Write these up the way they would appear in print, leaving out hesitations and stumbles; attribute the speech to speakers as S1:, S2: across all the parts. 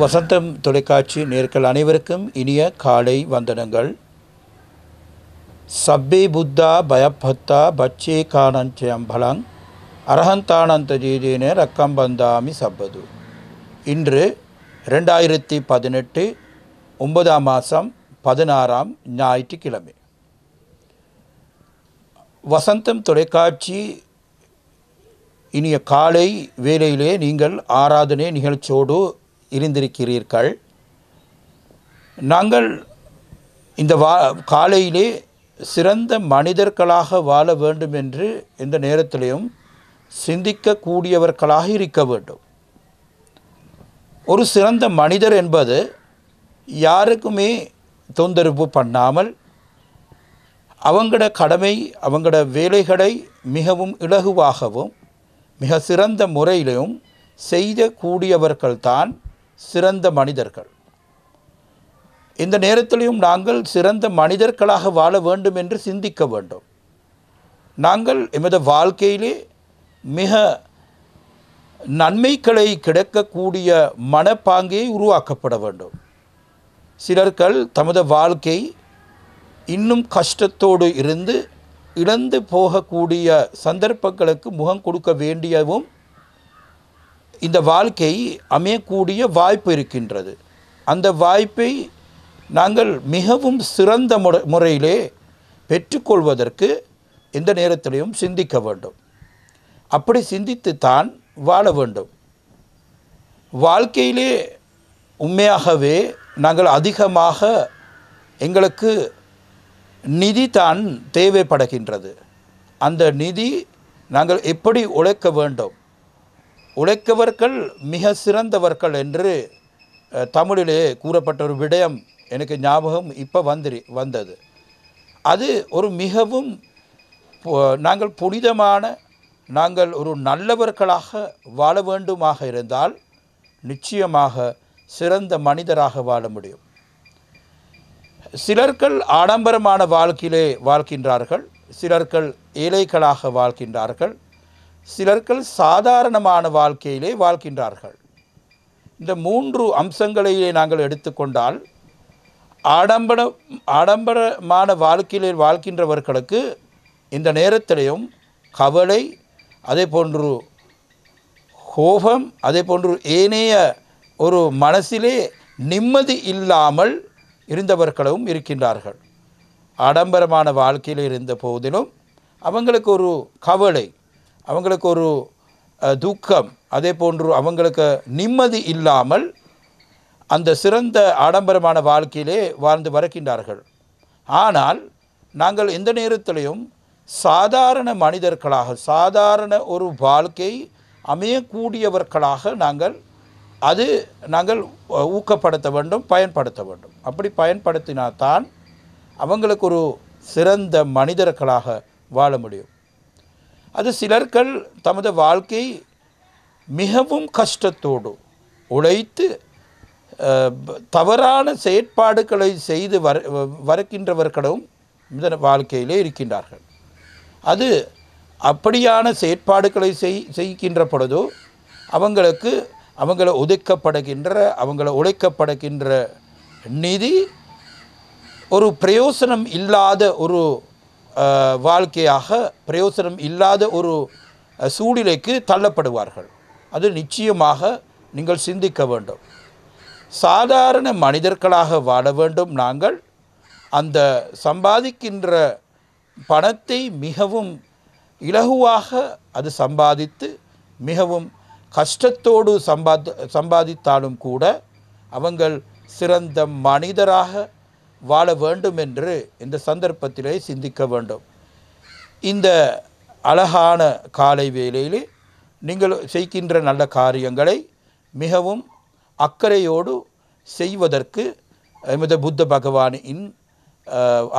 S1: வசந்தம் தொலைக்காட்சி நேயர்கள் அனைவருக்கும் இனிய காலை வந்தனங்கள். சப்பே புத்தா பயப்பத்தா பச்சே காணஞ்சயம் பலங் அரஹந்தானந்த ஜீஜேன ரக்கம்பந்தாமி சப்பது. இன்று 2018 9ஆம் மாதம் 16ஆம் ஞாயிற்றுக்கிழமை. வசந்தம் தொலைக்காட்சி இனிய காலை வேளையிலே நீங்கள் ஆராதனை நிகழ்ச்சியோடு இருந்திருக்கிறீர்கள். நாங்கள் இந்த காலையிலே சிறந்த மனிதர்களாக வாழ வேண்டும் என்று எந்த நேரத்திலையும் சிந்திக்கக்கூடியவர்களாக இருக்க வேண்டும். ஒரு சிறந்த மனிதர் என்பது யாருக்குமே தொந்தரவு பண்ணாமல் அவங்களோட கடமை அவங்களோட வேலைகளை மிகவும் இலகுவாகவும் மிக சிறந்த முறையிலும் செய்யக்கூடியவர்கள்தான் சிறந்த மனிதர்கள். இந்த நேரத்திலையும் நாங்கள் சிறந்த மனிதர்களாக வாழ வேண்டும் என்று சிந்திக்க வேண்டும். நாங்கள் எமது வாழ்க்கையிலே மிக நன்மைகளை கிடைக்கக்கூடிய மனப்பாங்கை உருவாக்கப்பட வேண்டும். சிலர்கள் தமது வாழ்க்கை இன்னும் கஷ்டத்தோடு இருந்து இழந்து போகக்கூடிய சந்தர்ப்பங்களுக்கு முகம் கொடுக்க வேண்டியவும் இந்த வாழ்க்கை அமையக்கூடிய வாய்ப்பு இருக்கின்றது. அந்த வாய்ப்பை நாங்கள் மிகவும் சிறந்த முறையிலே பெற்றுக்கொள்வதற்கு எந்த நேரத்திலையும் சிந்திக்க வேண்டும். அப்படி சிந்தித்துத்தான் வாழ வேண்டும். வாழ்க்கையிலே உண்மையாகவே நாங்கள் அதிகமாக எங்களுக்கு நிதி தான் தேவைப்படுகின்றது. அந்த நிதி நாங்கள் எப்படி உழைக்க வேண்டும், உழைக்கவர்கள் மிக சிறந்தவர்கள் என்று தமிழிலே கூறப்பட்ட ஒரு விடயம் எனக்கு ஞாபகம் இப்போ வந்தது. அது ஒரு மிகவும் நாங்கள் புனிதமான நாங்கள் ஒரு நல்லவர்களாக வாழ வேண்டுமாக இருந்தால் நிச்சயமாக சிறந்த மனிதராக வாழ முடியும். சிலர்கள் ஆடம்பரமான வாழ்க்கையிலே வாழ்கின்றார்கள், சிலர்கள் ஏழைகளாக வாழ்கின்றார்கள், சிலர்கள் சாதாரணமான வாழ்க்கையிலே வாழ்கின்றார்கள். இந்த 3 அம்சங்களையே நாங்கள் எடுத்துக்கொண்டால் ஆடம்பரமான வாழ்க்கையிலே வாழ்கின்றவர்களுக்கு இந்த நேரத்திலையும் கவலை, அதே போன்று கோபம், அதே போன்று ஏனைய ஒரு மனசிலே நிம்மதி இல்லாமல் இருந்தவர்களும் இருக்கின்றார்கள். ஆடம்பரமான வாழ்க்கையில் இருந்த போதிலும் அவங்களுக்கு ஒரு கவலை, அவங்களுக்கு ஒரு துக்கம், அதே போன்று அவங்களுக்கு நிம்மதி இல்லாமல் அந்த சிறந்த ஆடம்பரமான வாழ்க்கையிலே வாழ்ந்து வருகின்றார்கள். ஆனால் நாங்கள் எந்த நேரத்திலையும் சாதாரண மனிதர்களாக சாதாரண ஒரு வாழ்க்கை அமையக்கூடியவர்களாக நாங்கள் ஊக்கப்படுத்த வேண்டும், பயன்படுத்த வேண்டும். அப்படி பயன்படுத்தினால்தான் அவங்களுக்கு ஒரு சிறந்த மனிதர்களாக வாழ முடியும். அது சிலர்கள் தமது வாழ்க்கை மிகவும் கஷ்டத்தோடு உழைத்து தவறான செயற்பாடுகளை செய்து வருகின்றவர்களும் இந்த வாழ்க்கையிலே இருக்கின்றார்கள். அது அப்படியான செயற்பாடுகளை செய்கின்ற பொழுதோ அவங்கள உழைக்கப்படுகின்ற நிதி ஒரு பிரயோசனம் இல்லாத ஒரு வாழ்க்கையாக, பிரயோசனம் இல்லாத ஒரு சூழ்நிலைக்கு தள்ளப்படுவார்கள். அது நிச்சயமாக நீங்கள் சிந்திக்க வேண்டும். சாதாரண மனிதர்களாக வாழ வேண்டும். நாங்கள் அந்த சம்பாதிக்கின்ற பணத்தை மிகவும் இலகுவாக அது சம்பாதித்து மிகவும் கஷ்டத்தோடு சம்பாதித்தாலும் கூட அவங்கள் சிறந்த மனிதராக வாழ வேண்டும் என்று இந்த சந்தர்ப்பத்திலே சிந்திக்க வேண்டும். இந்த அழகான காலை வேளையிலே நீங்கள் செய்கின்ற நல்ல காரியங்களை மிகவும் அக்கறையோடு செய்வதற்கு எமது புத்த பகவானின்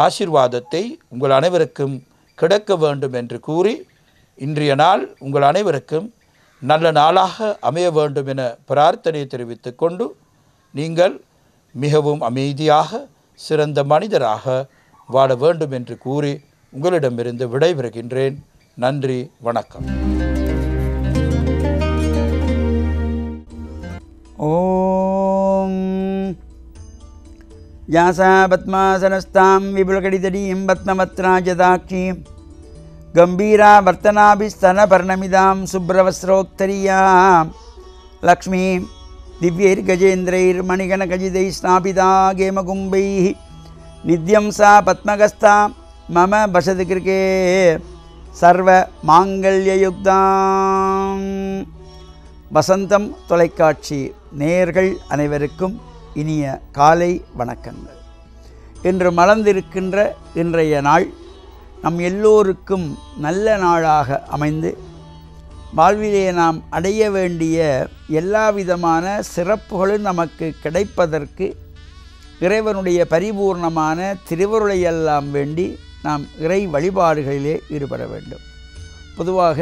S1: ஆசீர்வாதத்தை உங்கள் அனைவருக்கும் கிடைக்க வேண்டும் என்று கூறி இன்றைய நாள் உங்கள் அனைவருக்கும் நல்ல நாளாக அமைய வேண்டும் என பிரார்த்தனை தெரிவித்து கொண்டு நீங்கள் மிகவும் அமைதியாக சிறந்த மனிதராக வாழ வேண்டும் என்று கூறி உங்களிடமிருந்து விடைபெறுகின்றேன். நன்றி, வணக்கம்.
S2: ஓம் யாசா பத்மாசனஸ்தாம் விபுலகடிதடீம் பத்மவத்ராஜதாட்சீம் கம்பீரா வர்த்தனாபிஸ்தனபர்ணமிதாம் சுப்ரவஸ்ரோக்தரியாம் லக்ஷ்மீம் திவ்யைர்கஜேந்திரைர்மணிகணகஜிதை ஸ்நாபிதா கேமகும்பைः நித்யம் சா பத்மகஸ்தாம் மம பசது கிருகே சர்வ மாங்கல்யயுக்தாம். வசந்தம் தொலைக்காட்சி நேயர்கள் அனைவருக்கும் இனிய காலை வணக்கங்கள். இன்று மலர்ந்திருக்கின்ற இன்றைய நாள் நம் எல்லோருக்கும் நல்ல நாளாக அமைந்து வாழ்விலே நாம் அடைய வேண்டிய எல்லா விதமான சிறப்புகளும் நமக்கு கிடைப்பதற்கு இறைவனுடைய பரிபூர்ணமான திருவருளையெல்லாம் வேண்டி நாம் இறை வழிபாடுகளிலே ஈடுபட வேண்டும். பொதுவாக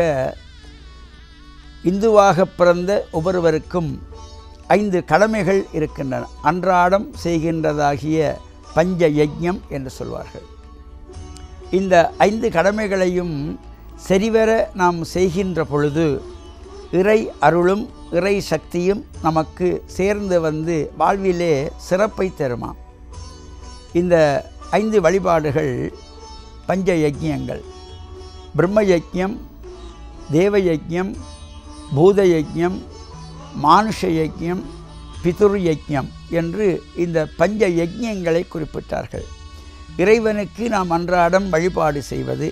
S2: இந்துவாக பிறந்த ஒவ்வொருவருக்கும் 5 கடமைகள் இருக்கின்றன. அன்றாடம் செய்கின்றதாகிய பஞ்ச யஜ்ஞம் என்று சொல்வார்கள். இந்த 5 கடமைகளையும் சரிவர நாம் செய்கின்ற பொழுது இறை அருளும் இறை சக்தியும் நமக்கு சேர்ந்து வந்து வாழ்விலே சிறப்பை தருமாம். இந்த 5 வழிபாடுகள் பஞ்ச யஜ்ஞங்கள்: பிரம்ம யஜ்ஞம், தேவ யஜ்ஞம், பூத யஜ்ஞம், மானுஷ யஜ்ஞம், பிதுர் யஜ்ஞம் என்று இந்த பஞ்ச யஜ்ஞங்களை குறிப்பிட்டார்கள். இறைவனுக்கு நாம் அன்றாடம் வழிபாடு செய்வது,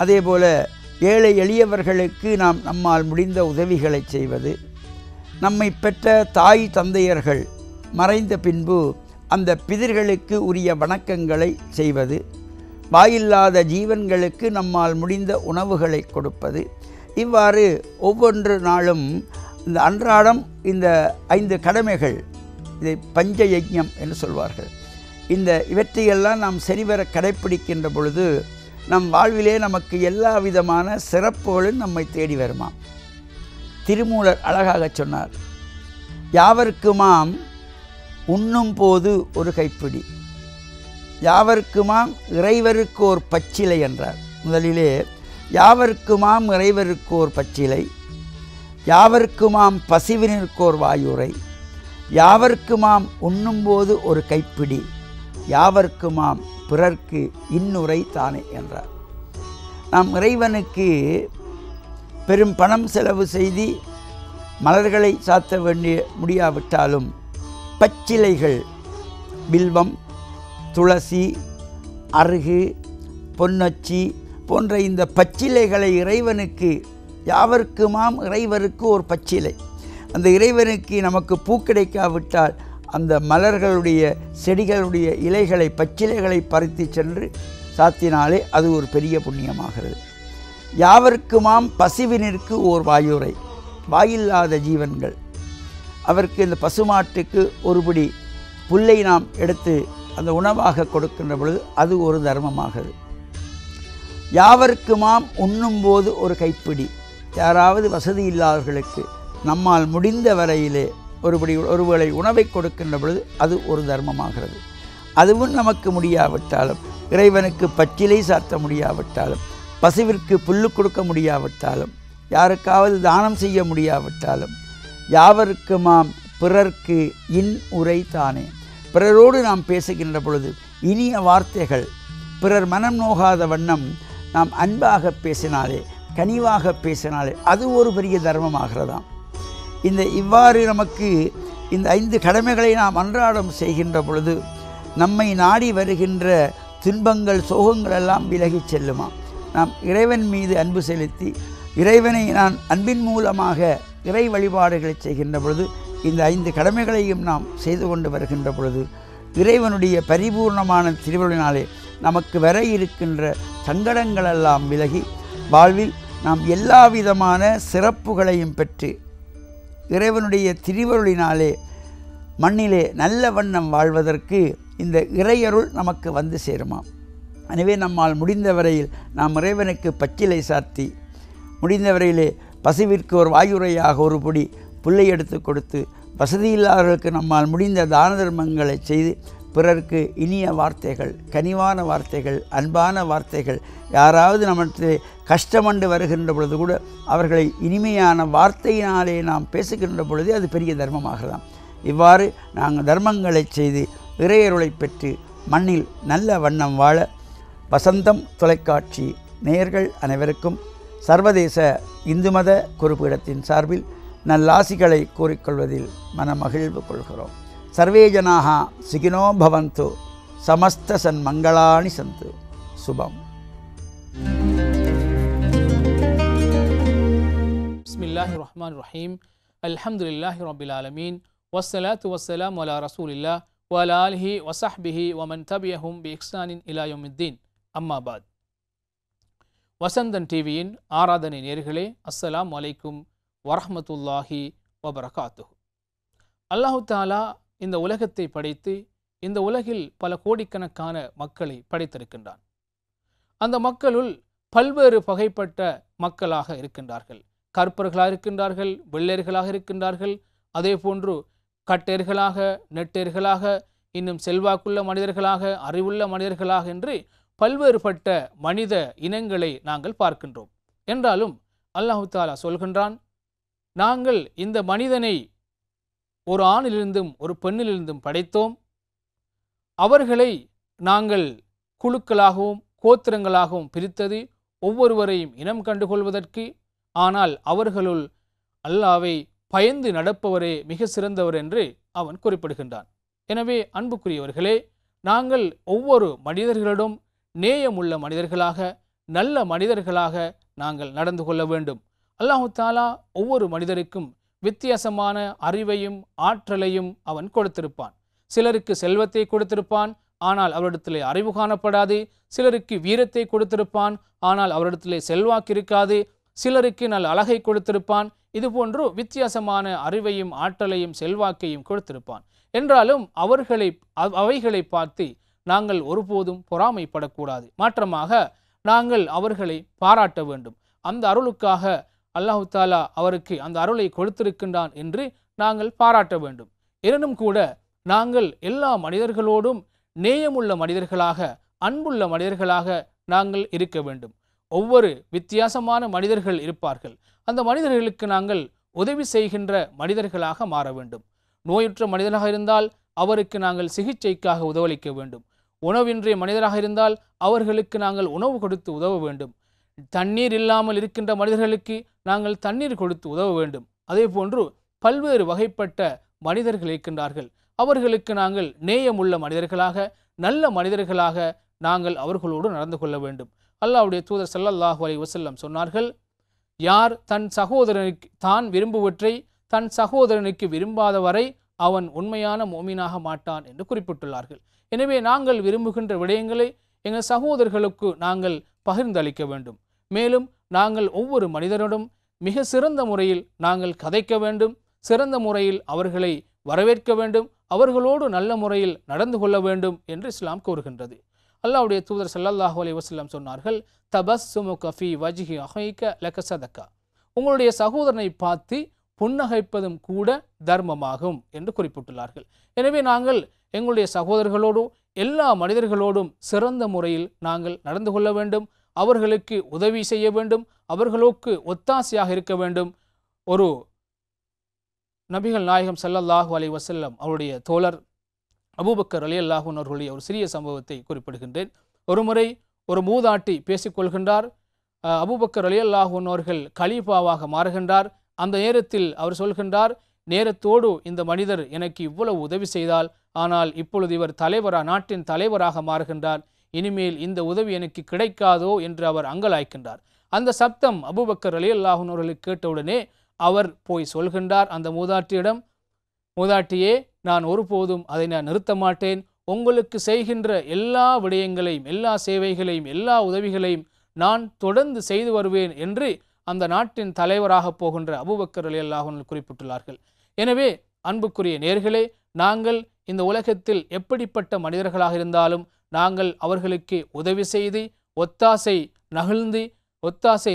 S2: அதேபோல ஏழை எளியவர்களுக்கு நாம் நம்மால் முடிந்த உதவிகளை செய்வது, நம்மை பெற்ற தாய் தந்தையர்கள் மறைந்த பின்பு அந்த பிதர்களுக்கு உரிய வணக்கங்களை செய்வது, வாயில்லாத ஜீவன்களுக்கு நம்மால் முடிந்த உணவுகளை கொடுப்பது, இவ்வாறு ஒவ்வொரு நாளும் இந்த அன்றாடம் இந்த 5 கடமைகள், இதை பஞ்ச யஜ்ஞம் என்று சொல்வார்கள். இவற்றையெல்லாம் நாம் சரிவர கடைப்பிடிக்கின்ற பொழுது நம் வாழ்விலே நமக்கு எல்லா விதமான சிறப்புகளும் நம்மை தேடி வருமாம். திருமூலர் அழகாக சொன்னார், யாவர்க்குமாம் உண்ணும் போது ஒரு கைப்பிடி, யாவர்க்குமாம் இறைவருக்கோர் பச்சிலை என்றார். முதலிலே யாவர்க்குமாம் இறைவருக்கோர் பச்சிலை, யாவர்க்குமாம் பசிவினிற்கோர் வாயுரை, யாவர்க்குமாம் உண்ணும்போது ஒரு கைப்பிடி, யாவர்க்குமாம் பிறர்க்கு இன்னுரை தானே என்றார். நாம் இறைவனுக்கு பெரும் பணம் செலவு செய்து மலர்களை சாத்த வேண்டிய முடியாவிட்டாலும் பச்சிலைகள், பில்வம், துளசி, அருகு, பொன்னொச்சி போன்ற இந்த பச்சிலைகளை இறைவனுக்கு, யாவர்க்குமாம் இறைவருக்கு ஒரு பச்சிலை, அந்த இறைவனுக்கு நமக்கு பூ கிடைக்காவிட்டால் அந்த மலர்களுடைய செடிகளுடைய இலைகளை, பச்சிலைகளை பறித்து சென்று சாத்தினாலே அது ஒரு பெரிய புண்ணியமாகிறது. யாவர்க்குமாம் பசுவினிற்கு ஓர் வாயுரை, வாயில்லாத ஜீவன்கள், அவருக்கு இந்த பசுமாட்டுக்கு ஒருபடி புல்லை நாம் எடுத்து அந்த உணவாக கொடுக்கின்ற பொழுது அது ஒரு தர்மமாகிறது. யாவர்க்குமாம் உண்ணும்போது ஒரு கைப்பிடி, யாராவது வசதி இல்லாதவர்களுக்கு நம்மால் முடிந்த வரையிலே ஒருவேளை உணவை கொடுக்கின்ற பொழுது அது ஒரு தர்மமாகிறது. அதுவும் நமக்கு முடியாவிட்டாலும், இறைவனுக்கு பச்சிலை சாத்த முடியாவிட்டாலும், பசுவிற்கு புல்லு கொடுக்க முடியாவிட்டாலும், யாருக்காவது தானம் செய்ய முடியாவிட்டாலும், யாவர்க்குமாம் பிறர்க்கு இன் உரை தானே, பிறரோடு நாம் பேசுகின்ற பொழுது இனிய வார்த்தைகள், பிறர் மனம் நோகாத வண்ணம் நாம் அன்பாக பேசினாலே, கனிவாக பேசினாலே அது ஒரு பெரிய தர்மமாகிறதாம். இவ்வாறு நமக்கு இந்த 5 கடமைகளை நாம் அன்றாடம் செய்கின்ற பொழுது நம்மை நாடி வருகின்ற துன்பங்கள், சோகங்கள் எல்லாம் விலகிச் செல்லுமா. நாம் இறைவன் மீது அன்பு செலுத்தி இறைவனை நான் அன்பின் மூலமாக இறை வழிபாடுகளை செய்கின்ற பொழுது இந்த 5 கடமைகளையும் நாம் செய்து கொண்டு வருகின்ற பொழுது இறைவனுடைய பரிபூர்ணமான திருவருளினாலே நமக்கு வர இருக்கின்ற சங்கடங்களெல்லாம் விலகி வாழ்வில் நாம் எல்லா விதமான சிறப்புகளையும் பெற்று இறைவனுடைய திருவருளினாலே மண்ணிலே நல்ல வண்ணம் வாழ்வதற்கு இந்த இறையருள் நமக்கு வந்து சேருமாம். எனவே நம்மால் முடிந்த வரையில் நாம் இறைவனுக்கு பச்சிலை சாத்தி, முடிந்த வரையிலே பசுவிற்கு ஒரு வாயுரையாக ஒரு பொடி புல்லை எடுத்து கொடுத்து, வசதியில்லாதவர்களுக்கு நம்மால் முடிந்த தான தர்மங்களை செய்து பிறருக்கு இனிய வார்த்தைகள், கனிவான வார்த்தைகள், அன்பான வார்த்தைகள், யாராவது நம்மளுக்கு கஷ்டமண்டு வருகின்ற பொழுது கூட அவர்களை இனிமையான வார்த்தையினாலே நாம் பேசுகின்ற பொழுது அது பெரிய தர்மமாகலாம். இவ்வாறு நாங்கள் தர்மங்களை செய்து இறையருளை பெற்று மண்ணில் நல்ல வண்ணம் வாழ வசந்தம் தொலைக்காட்சி நேயர்கள் அனைவருக்கும் சர்வதேச இந்து மத குருபீடத்தின் சார்பில் நல்லாசிகளை கூறிக்கொள்வதில் மனமகிழ்வு கொள்கிறோம். சர்வே ஜனாக சுகினோ பவந்து, சமஸ்த சன்மங்களானி சந்து. சுபம்.
S3: பிஸ்மில்லாஹிர் ரஹ்மானிர் ரஹீம். அல்ஹம்துலில்லாஹி ரப்பில் ஆலமீன். வஸ்ஸலாத்து வஸ்ஸலாமு அலா ரசூலில்லாஹ் வ அலா ஆலிஹி வ ஸஹ்பிஹி வ மன் தபியஹும் பி இஹ்சானின் இலா யௌமித்தீன். அம்மா பாத். வசந்தன் டிவியின் ஆராதனை நேயர்களே, அஸ்ஸலாமு அலைக்கும் வரஹ்மத்துல்லாஹி வபரகாத்துஹு. அல்லாஹு தஆலா இந்த உலகத்தை படைத்து இந்த உலகில் பல கோடிக்கணக்கான மக்களை படைத்திருக்கின்றான். அந்த மக்களுள் பல்வேறு வகைப்பட்ட மக்களாக இருக்கின்றார்கள். கற்பர்களாக இருக்கின்றார்கள், வெள்ளையர்களாக இருக்கின்றார்கள், அதே போன்று கட்டேர்களாக, நெட்டேர்களாக, இன்னும் செல்வாக்குள்ள மனிதர்களாக, அறிவுள்ள மனிதர்களாக என்று பல்வேறுபட்ட மனித இனங்களை நாங்கள் பார்க்கின்றோம். என்றாலும் அல்லாஹு தஆலா சொல்கின்றான், நாங்கள் இந்த மனிதனை ஒரு ஆணிலிருந்தும் ஒரு பெண்ணிலிருந்தும் படைத்தோம். அவர்களை நாங்கள் குழுக்களாகவும் கோத்திரங்களாகவும் பிரித்தது ஒவ்வொருவரையும் இனம் கண்டுகொள்வதற்கு. ஆனால் அவர்களுள் அல்லாவை பயந்து நடப்பவரே மிக சிறந்தவர் என்று அவன் குறிப்பிடுகின்றான். எனவே அன்புக்குரியவர்களே, நாங்கள் ஒவ்வொரு மனிதர்களிடம் நேயமுள்ள மனிதர்களாக, நல்ல மனிதர்களாக நாங்கள் நடந்து கொள்ள வேண்டும். அல்லாஹு தஆலா ஒவ்வொரு மனிதருக்கும் வித்தியாசமான அறிவையும் ஆற்றலையும் அவன் கொடுத்திருப்பான். சிலருக்கு செல்வத்தை கொடுத்திருப்பான், ஆனால் அவரிடத்திலே அறிவு காணப்படாது. சிலருக்கு வீரத்தை கொடுத்திருப்பான், ஆனால் அவரிடத்திலே செல்வாக்கு இருக்காது. சிலருக்கு நல்ல அழகை கொடுத்திருப்பான். இதுபோன்று வித்தியாசமான அறிவையும் ஆற்றலையும் செல்வாக்கையும் கொடுத்திருப்பான். என்றாலும் அவைகளை பார்த்து நாங்கள் ஒருபோதும் பொறாமைப்படக்கூடாது. மாற்றமாக நாங்கள் அவர்களை பாராட்ட வேண்டும். அந்த அருளுக்காக அல்லாஹு தஆலா அவருக்கு அந்த அருளை கொடுத்திருக்கின்றான் என்று நாங்கள் பாராட்ட வேண்டும். எனினும் கூட நாங்கள் எல்லா மனிதர்களோடும் நேயமுள்ள மனிதர்களாக, அன்புள்ள மனிதர்களாக நாங்கள் இருக்க வேண்டும். ஒவ்வொரு வித்தியாசமான மனிதர்கள் இருப்பார்கள். அந்த மனிதர்களுக்கு நாங்கள் உதவி செய்கின்ற மனிதர்களாக மாற வேண்டும். நோயுற்ற மனிதராக இருந்தால் அவருக்கு நாங்கள் சிகிச்சைக்காக உதவளிக்க வேண்டும். உணவின்றிய மனிதராக இருந்தால் அவர்களுக்கு நாங்கள் உணவு கொடுத்து உதவ வேண்டும். தண்ணீர் இல்லாமல் இருக்கின்ற மனிதர்களுக்கு நாங்கள் தண்ணீர் கொடுத்து உதவ வேண்டும். அதே போன்று பல்வேறு வகைப்பட்ட மனிதர்கள் இருக்கின்றார்கள். அவர்களுக்கு நாங்கள் நேயமுள்ள மனிதர்களாக, நல்ல மனிதர்களாக நாங்கள் அவர்களோடு நடந்து கொள்ள வேண்டும். அல்லாஹ்வுடைய தூதர் ஸல்லல்லாஹு அலைஹி வஸல்லம் சொன்னார்கள், யார் தன் சகோதரனுக்கு தான் விரும்புவற்றை தன் சகோதரனுக்கு விரும்பாத வரை அவன் உண்மையான மோமினாக மாட்டான் என்று குறிப்பிட்டுள்ளார்கள். எனவே நாங்கள் விரும்புகின்ற விடயங்களை எங்கள் சகோதரர்களுக்கு நாங்கள் பகிர்ந்தளிக்க வேண்டும். மேலும் நாங்கள் ஒவ்வொரு மனிதரிடம் மிக சிறந்த முறையில் நாங்கள் கதைக்க வேண்டும். சிறந்த முறையில் அவர்களை வரவேற்க வேண்டும். அவர்களோடு நல்ல முறையில் நடந்து கொள்ள வேண்டும் என்று இஸ்லாம் கூறுகின்றது. அல்லாஹ்வுடைய தூதர் ஸல்லல்லாஹு அலைஹி வஸல்லம் சொன்னார்கள், தபஸ்ஸுமுக ஃபீ வஜ்ஹி அஹீக லக ஸதகா. உங்களுடைய சகோதரனை பார்த்து புன்னகைப்பதும் கூட தர்மமாகும் என்று குறிப்பிட்டுள்ளார்கள். எனவே நாங்கள் எங்களுடைய சகோதரர்களோடு, எல்லா மனிதர்களோடும் சிறந்த முறையில் நாங்கள் நடந்து கொள்ள வேண்டும். அவர்களுக்கு உதவி செய்ய வேண்டும். அவர்களுக்கு ஒத்தாசையாக இருக்க வேண்டும். ஒரு நபிகள் நாயகம் ஸல்லல்லாஹு அலைஹி வஸல்லம் அவருடைய தோழர் அபூபக்கர் ரலியல்லாஹு அன்ஹு அவர்களுடைய ஒரு சிறிய சம்பவத்தை குறிப்பிடுகின்றேன். ஒருமுறை ஒரு மூதாட்டி பேசிக்கொள்கின்றார். அபூபக்கர் ரலியல்லாஹு அன்ஹு அவர்கள் கலீஃபாவாக மாறுகின்றார். அந்த நேரத்தில் அவர் சொல்கின்றார், நேரத்தோடு இந்த மனிதர் எனக்கு இவ்வளவு உதவி செய்தால், ஆனால் இப்பொழுது இவர் நாட்டின் தலைவராக மாறுகின்றார். இனிமேல் இந்த உதவி எனக்கு கிடைக்காதோ என்று அவர் அங்கலாய்க்கின்றார். அந்த சப்தம் அபூபக்கர் ரலியல்லாஹு அன்ஹு அவர்களுக்கு கேட்டவுடனே அவர் போய் சொல்கின்றார் அந்த மூதாட்டியிடம், மூதாட்டியே, நான் ஒருபோதும் அதை நான் நிறுத்த மாட்டேன். உங்களுக்கு செய்கின்ற எல்லா விடயங்களையும், எல்லா சேவைகளையும், எல்லா உதவிகளையும் நான் தொடர்ந்து செய்து வருவேன் என்று அந்த நாட்டின் தலைவராக போகின்ற அபூபக்கர் ரலியல்லாஹு அன்ஹு குறிப்பிட்டுள்ளார்கள். எனவே அன்புக்குரிய நேயர்களே, நாங்கள் இந்த உலகத்தில் எப்படிப்பட்ட மனிதர்களாக இருந்தாலும் நாங்கள் அவர்களுக்கு உதவி செய்து ஒத்தாசை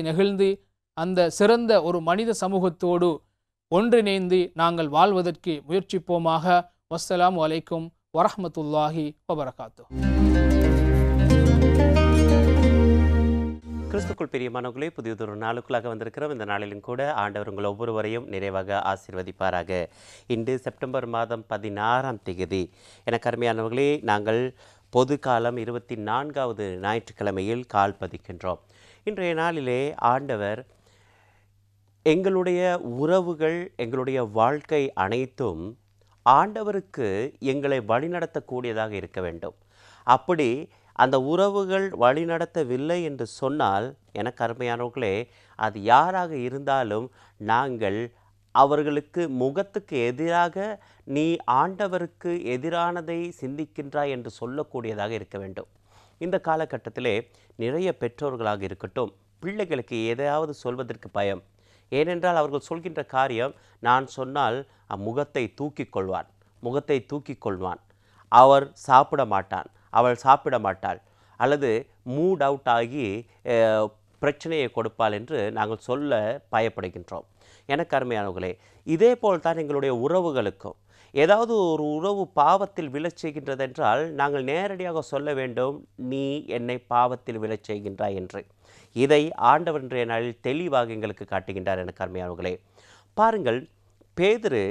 S3: நெகிழ்ந்து அந்த சிறந்த ஒரு மனித சமூகத்தோடு ஒன்றிணைந்து நாங்கள் வாழ்வதற்கு முயற்சிப்போமாக. வஸ்ஸலாமு அலைக்கும் வரஹ்மத்துல்லாஹி வபரகாத்துஹு.
S4: கிறிஸ்துக்குள் பிரியமானவர்களே, புதியதொரு நாளுக்குள்ளாக வந்திருக்கிறோம். இந்த நாளிலும் கூட ஆண்டவர் உங்கள் ஒவ்வொருவரையும் நிறைவாக ஆசீர்வதிப்பாராக. இன்று செப்டம்பர் மாதம் 16ஆம் தேதி. எனக்கு அருமையானவர்களே, நாங்கள் பொது காலம் 24வது ஞாயிற்றுக்கிழமையில் கால் பதிக்கின்றோம். இன்றைய நாளிலே ஆண்டவர் எங்களுடைய உறவுகள், எங்களுடைய வாழ்க்கை அனைத்தும் ஆண்டவருக்கு எங்களை வழிநடத்தக்கூடியதாக இருக்க வேண்டும். அப்படி அந்த உறவுகள் வழிநடத்தவில்லை என்று சொன்னால், எனக்கு அருமையானவர்களே, அது யாராக இருந்தாலும் நாங்கள் அவர்களுக்கு முகத்துக்கு எதிராக நீ ஆண்டவருக்கு எதிரானதை சிந்திக்கின்றாய் என்று சொல்லக்கூடியதாக இருக்க வேண்டும். இந்த காலகட்டத்திலே நிறைய பெற்றோர்களாக இருக்கட்டும், பிள்ளைகளுக்கு எதையாவது சொல்வதற்கு பயம். ஏனென்றால் அவர்கள் சொல்கின்ற காரியம், நான் சொன்னால் முகத்தை தூக்கி கொள்வான், அவர் சாப்பிட மாட்டான், அவள் சாப்பிட மாட்டாள், அல்லது மூட் அவுட் ஆகி பிரச்சனையை கொடுப்பாள் என்று நாங்கள் சொல்ல பயப்படுகின்றோம். எனக்கு அருமையானவர்களே, இதே போல் தான் எங்களுடைய உறவுகளுக்கும் ஏதாவது ஒரு உறவு பாவத்தில் விழச் செய்கின்றது என்றால் நாங்கள் நேரடியாக சொல்ல வேண்டும், நீ என்னை பாவத்தில் விழச் செய்கின்றாய் என்று. இதை ஆண்டவர் இன்றைய நாளில் தெளிவாக எங்களுக்கு காட்டுகின்றார். எனக்கு அருமையானவர்களே, பாருங்கள், பேதுரு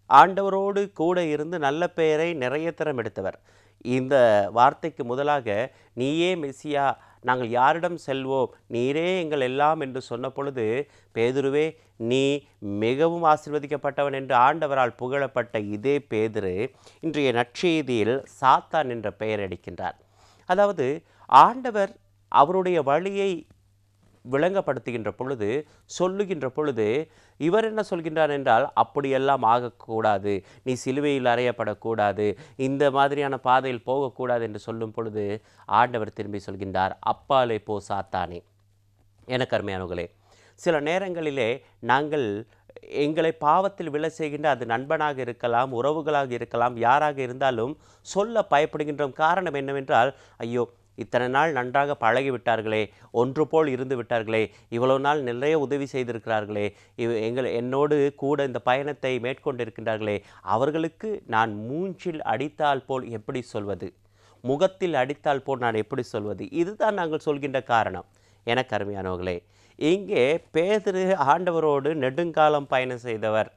S4: ஆண்டவரோடு கூட இருந்து நல்ல பெயரை நிறைய தரம் எடுத்தவர். இந்த வார்த்தைக்கு முதலாக நீயே மெசியா, நாங்கள் யாரிடம் செல்வோம், நீரே எங்கள் எல்லாம் என்று சொன்ன பொழுது, பேதுருவே நீ மிகவும் ஆசீர்வதிக்கப்பட்டவன் என்று ஆண்டவரால் புகழப்பட்ட இதே பேதுரு இன்றைய நற்செய்தியில் சாத்தான் என்ற பெயர் எடுக்கின்றார். அதாவது ஆண்டவர் அவருடைய வழியை விளங்கப்படுத்துகின்ற பொழுது, சொல்லுகின்ற பொழுது, இவர் என்ன சொல்கின்றார் என்றால், அப்படியெல்லாம் ஆகக்கூடாது, நீ சிலுவையில் அறையப்படக்கூடாது, இந்த மாதிரியான பாதையில் போகக்கூடாது என்று சொல்லும் பொழுது ஆண்டவர் திரும்பி சொல்கின்றார், அப்பாலே போ சாத்தானே. எனக்கு அருமையானவர்களே, சில நேரங்களிலே நாங்கள் எங்களை பாவத்தில் விழ செய்கின்ற, அது நண்பனாக இருக்கலாம், உறவுகளாக இருக்கலாம், யாராக இருந்தாலும் சொல்ல பயப்படுகின்றோம். காரணம் என்னவென்றால், ஐயோ இத்தனை நாள் நன்றாக பழகிவிட்டார்களே, ஒன்று போல் இருந்து விட்டார்களே, இவ்வளவு நாள் நிறைய உதவி செய்திருக்கிறார்களே, என்னோடு கூட இந்த பயணத்தை மேற்கொண்டிருக்கின்றார்களே, அவர்களுக்கு நான் மூஞ்சில் அடித்தால் போல் எப்படி சொல்வது, முகத்தில் அடித்தால் போல் நான் எப்படி சொல்வது, இதுதான் நாங்கள் சொல்கின்ற காரணம். எனக்கு அருமையானவர்களே, இங்கே பேதுரு ஆண்டவரோடு நெடுங்காலம் பயணம் செய்தவர்.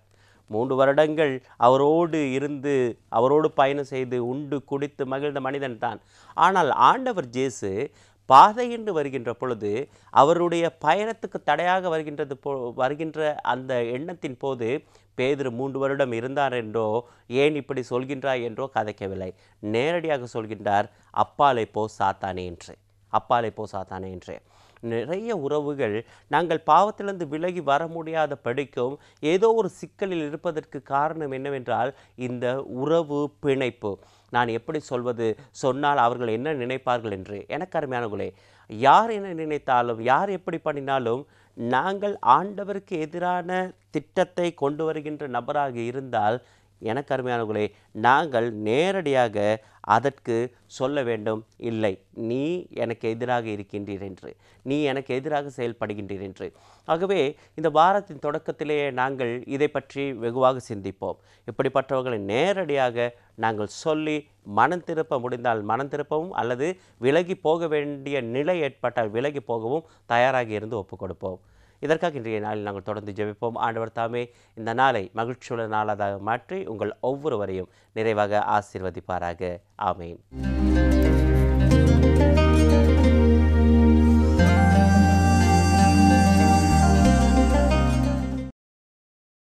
S4: 3 வருடங்கள் அவரோடு இருந்து அவரோடு பயணம் செய்து உண்டு குடித்து மகிழ்ந்த மனிதன் தான். ஆனால் ஆண்டவர் இயேசு பாதை என்று வருகின்ற பொழுது, அவருடைய பயணத்துக்கு தடையாக வருகின்ற அந்த எண்ணத்தின் போது பேதுரு 3 வருடம் இருந்தார் என்றோ, ஏன் இப்படி சொல்கின்றாய் என்றோ கதைக்கவில்லை. நேரடியாக சொல்கின்றார், அப்பாலே போ சாத்தானே என்று. அப்பாலே போ சாத்தானே என்று. நிறைய உறவுகள் நாங்கள் பாவத்திலிருந்து விலகி வர முடியாத படிக்கும் ஏதோ ஒரு சிக்கலில் இருப்பதற்கு காரணம் என்னவென்றால், இந்த உறவு பிணைப்பு. நான் எப்படி சொல்வது, சொன்னால் அவர்கள் என்ன நினைப்பார்கள் என்று. எனக்கு அருமையானவர்களே, யார் என்ன நினைத்தாலும், யார் எப்படி பண்ணினாலும், நாங்கள் ஆண்டவருக்கு எதிரான திட்டத்தை கொண்டு வருகின்ற நபராக இருந்தால், எனக்கு அருமையானவர்களே, நாங்கள் நேரடியாக அதற்கு சொல்ல வேண்டும், இல்லை நீ எனக்கு எதிராக இருக்கின்றீர் என்று, நீ எனக்கு எதிராக செயல்படுகின்றீர் என்று. ஆகவே இந்த வாரத்தின் தொடக்கத்திலேயே நாங்கள் இதை பற்றி வெகுவாக சிந்திப்போம். இப்படிப்பட்டவர்களை நேரடியாக நாங்கள் சொல்லி மனம் திருப்ப முடிந்தால் மனம் திருப்பவும், அல்லது விலகி போக வேண்டிய நிலை ஏற்பட்டால் விலகி போகவும் தயாராக இருந்து ஒப்புக் கொடுப்போம். இதற்காக இன்றைய நாளில் நாங்கள் தொடர்ந்து ஜெபிப்போம். ஆண்டவர் தாமே இந்த நாளை மகிழ்ச்சியுள்ள நாளாக மாற்றி உங்கள் ஒவ்வொருவரையும் நிறைவாக ஆசீர்வதிப்பாராக. ஆமேன்.